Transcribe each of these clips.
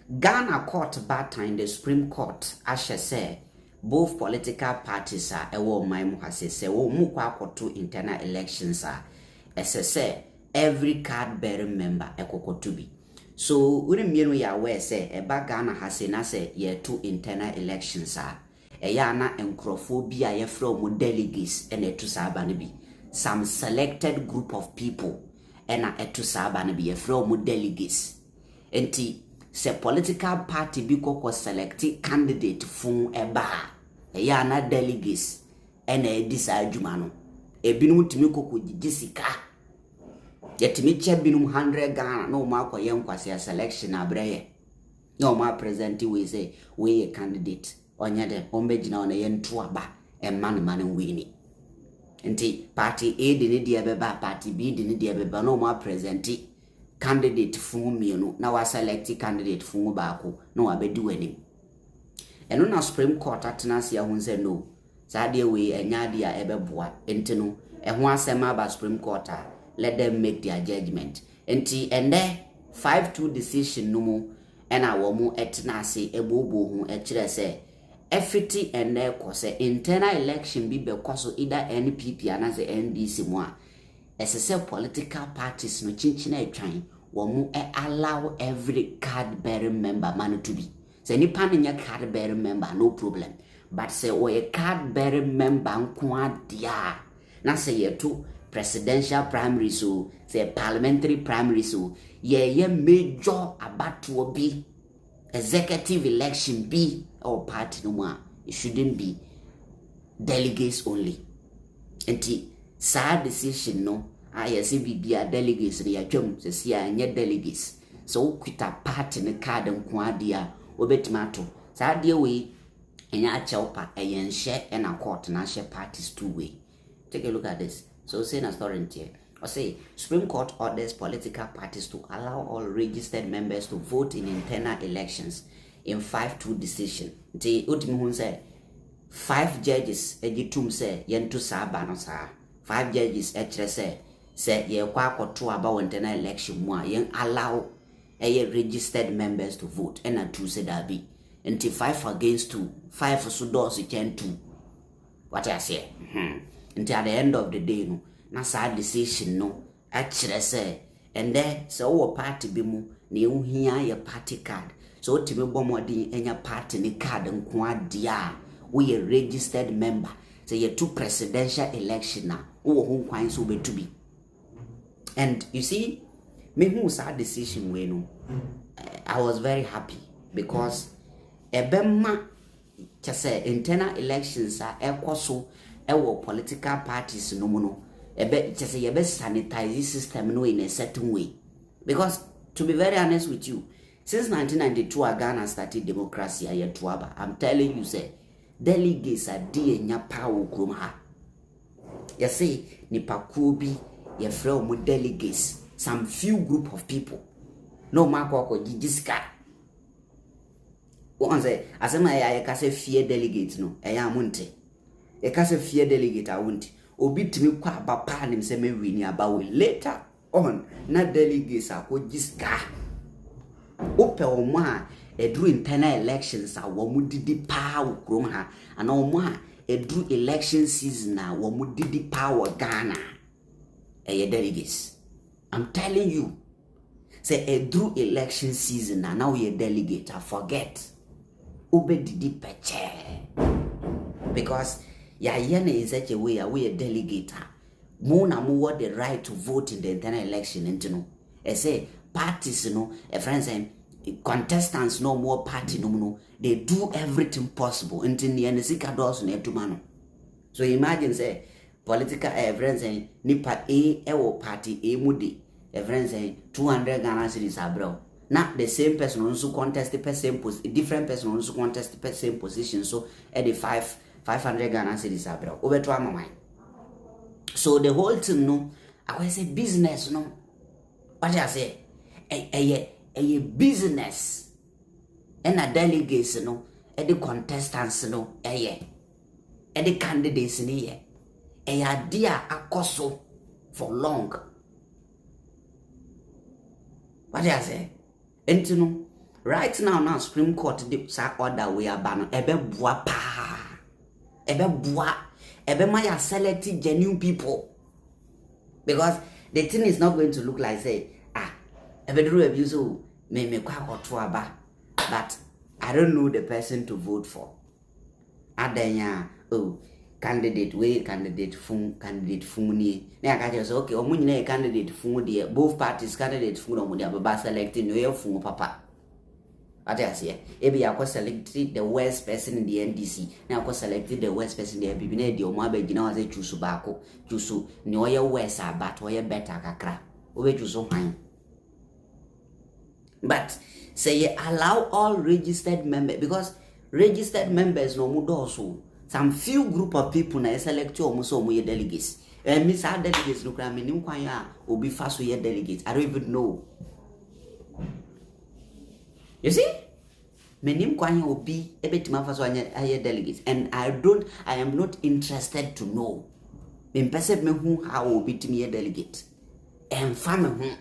Ghana court battling the Supreme Court ashe say both political parties are ewo man mu hase say wo mu kwa akoto internal elections are say every card bearing member ekokoto bi. So we mienu ya aware say eba Ghana hase na say ye two internal elections are eya na enkrofo bi a ye fra mu delegates ena etu saaba ne bi. Some selected group of people ena etu saaba ne bi ye fra mu delegates. Enti se political party bi koko select candidate fun eba eya na delegates ena edisa adwuma no ebinum timi koko gigisika yetimi che binum 100 Ghana no ma akoye nkwase selection abreye no ma present we say we a candidate onye de ombegina ona ye nto aba man wini enti party A de ne dia beba party B de ne dia beba no ma present candidate fun mienu na wa select candidate fun baako na wa bedi wani eno na Supreme Court atenase ahun say no sa de we enya de a ebeboa enti no eho asema ba Supreme Court let them make their judgment enti ende 5-2 decision no mu ena wo mu etenase ebobo hu ekire say efiti ende ko say internal election bi be kwaso either NPP and the NDC mu a essential political parties no chinchina etwan wo mu allow every card bearing member man to be say ni pan nya card bearing member no problem but say o a card bearing member nko adia na say ye to presidential primary so say parliamentary primary so ye major abatuo bi executive election be or party no more it shouldn't be delegates only enti sad decision no ayese bibia delegates ne yatwam sesi anya delegates so kwita party ne card nko adia obetimato sad de we enya acheopa eyenhye na court na hye parties two way. Take a look at this. So say na story here or say Supreme Court orders political parties to allow all registered members to vote in internal elections in 5-2 decision. The ultimate say 5 judges ejitum say yentu saaba no sa 5 judges ekire say ye kwa akoto aba internal election mu a yen allow registered members to vote and a 2 say that be until 5 against 2 5 so doors can 2 what I say until at the end of the day no na sad decision no ekire say and there so party bi mu na ehia ye party card so timi bomodin enya party ni card nko adia we a registered member say ye two presidential election na wo ho kwan so betubi. And you see me who sad decision we no I was very happy because ebema say internal elections are ekoso ewo political parties no mu no ebe say ye be sanitize system no in a certain way because to be very honest with you since 1992 Ghana started democracy ayetuaba I'm telling you say delegates are die nya power krom ha you see nipakuo bi ye frɛ mu delegates some few group of people no makoko gigiska won say asema ya ka say fear delegate no eya amunte e ka say fear delegate awunti obi timi kwa aba pa nim say me wini aba we later on na delegates akogiska ope omo a edru internal elections a wo mu didi pa wo krom ha ana omo a edru election season a wo mu didi pa wo Ghana eye delegates. I'm telling you say edru election season na now you delegate I forget obe didi peche because ya yene in such a way we a delegate mo na mo what the right to vote in the internal election into no I say parties no a friends and contestants no more party no they do everything possible until the NSC doors no etumano. So imagine say political friends and nipa a party a mudi friends and 200 Ghana cedis abroad. Not the same person also contest the same different person also contest the same position so at the 500 Ghana cedis abroad over to my mind. So the whole thing no I say business no what I say a business and a delegates no and the contestants no and the candidates in here a idea akoso for long what I say and no right now Supreme Court the order we are ban ebe bua pa ebe my selected genuine people, because the thing is not going to look like say ebe do abuse me kwa oto aba, but I don't know the person to vote for. Adanya candidate fun ni na aka say okay omo nyina candidate fun de both parties candidate fun omo de aba selecting no fun papa. Atase ebi yakọ selected the worst person in the NDC na yakọ selected the worst person in the NPP na de omo abagina wa say choose baako choose ni oye worse but oye better kakra obe choose hwan. But say you allow all registered members, because registered members no mudo also some few group of people na select you so mo delegates. And miss our delegates no kra menim kwan ya obi fa so ye delegates. I don't even know. You see? Menim kwan ya obi ebetima fa so ye delegates, and I am not interested to know. Me pese me hu how obi timi ye delegate. And fam hu.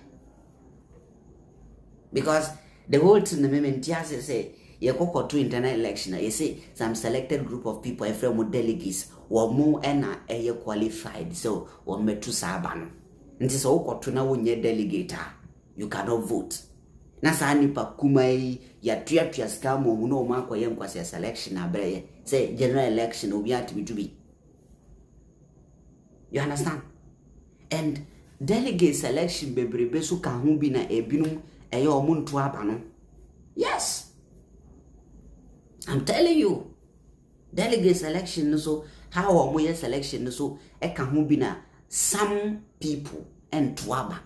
Because the whole thing the moment say you go to internal election, you see some selected group of people from delegates or more and qualified, so or me to saban. And so go to now when you delegate, you cannot vote. Na sa nipa kumai ya tria scam or no man kwa yem kwa selection abreye say general election will be to be. You understand? And delegate selection bebrebe so ka hu bi na ebinum eye omuntu abano. Yes, I'm telling you, delegate selection so how omoye selection so e ka hu bi na some people and twaba,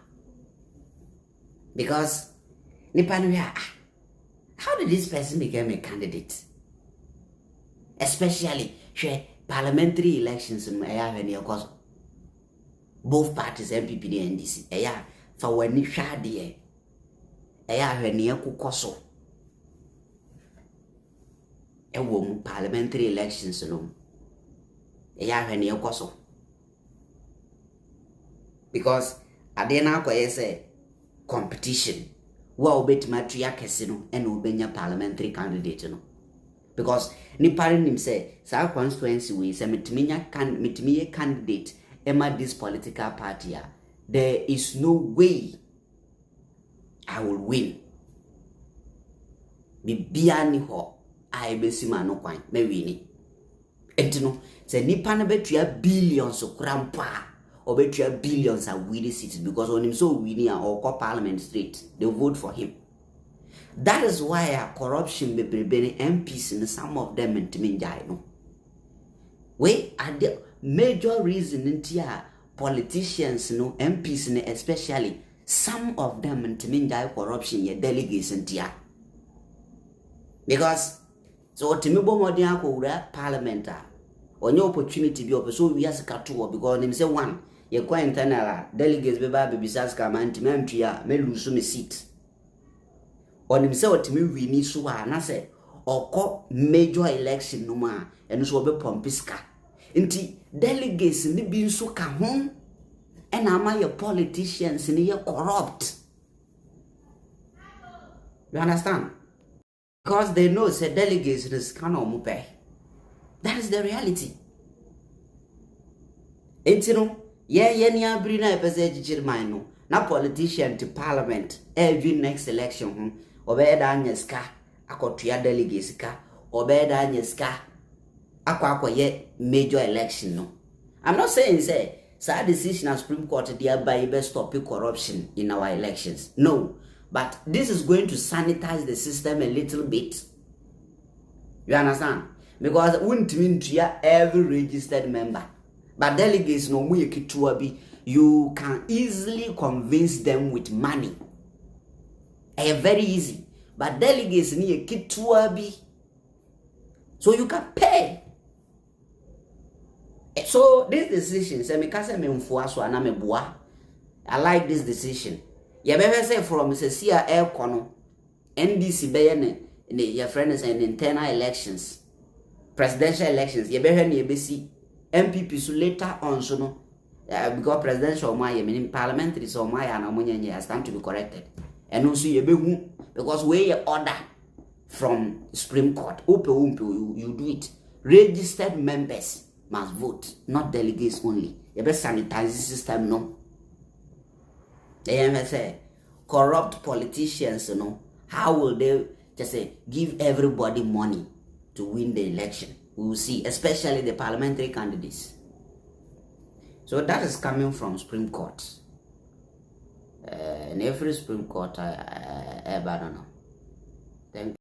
because how did this person become a candidate? Especially parliamentary elections in because both parties NPP and NDC for when you share the kukoso parliamentary elections no koso, because adena kwa say competition wa obetima tria kese no and obenya parliamentary candidate no, because ni parent him say sa constituency we say metimiye candidate ema this political party there is no way I will win. Bibiani ho I besima no kwan me wini. Entino say nipa na betua billions okrampa or betua billions a winning seats, because on him so winning or call parliament straight they vote for him. That is why corruption be MPs and some of them in Timinjai no. We are the major reason in politicians no MPs especially some of them in Timinjai corruption ye delegates in tia. Because so Timibo Modian ko parliament or no opportunity be open, so we as katuo because him say one ye kwa internal delegates be ba bibisas ka man timantria me lose me seat. On him say otimi wini so na say oko major election no ma eno so be pompiska. Nti delegates ni bi nso ka ho and am your politicians in here corrupt. You understand? Because they know say delegates is cannot pay. That is the reality. It's ni abri na epese jichirman no. Na politician to parliament every next election obeda anyeska akotua delegates ka obeda anyeska akwa ye major election no. I'm not saying say so decision as Supreme Court thereby best stop corruption in our elections. No. But this is going to sanitize the system a little bit. You understand? Because it wouldn't mean to every registered member. But delegates no you can easily convince them with money. Very easy. But delegates need a so you can pay. So this decision, I like this decision. You better say from Sia Air Kono, NDC Bayane, your friends and internal elections, presidential elections, you better see NPP so later on so no because presidential my meaning parliamentary so my and ammonia has time to be corrected. And also you be because we order from Supreme Court. You do it. Registered members must vote, not delegates only. You better sanitize the system, no. They say corrupt politicians, how will they just say give everybody money to win the election? We will see, especially the parliamentary candidates. So that is coming from Supreme Court. And every Supreme Court, I don't know. Thank you.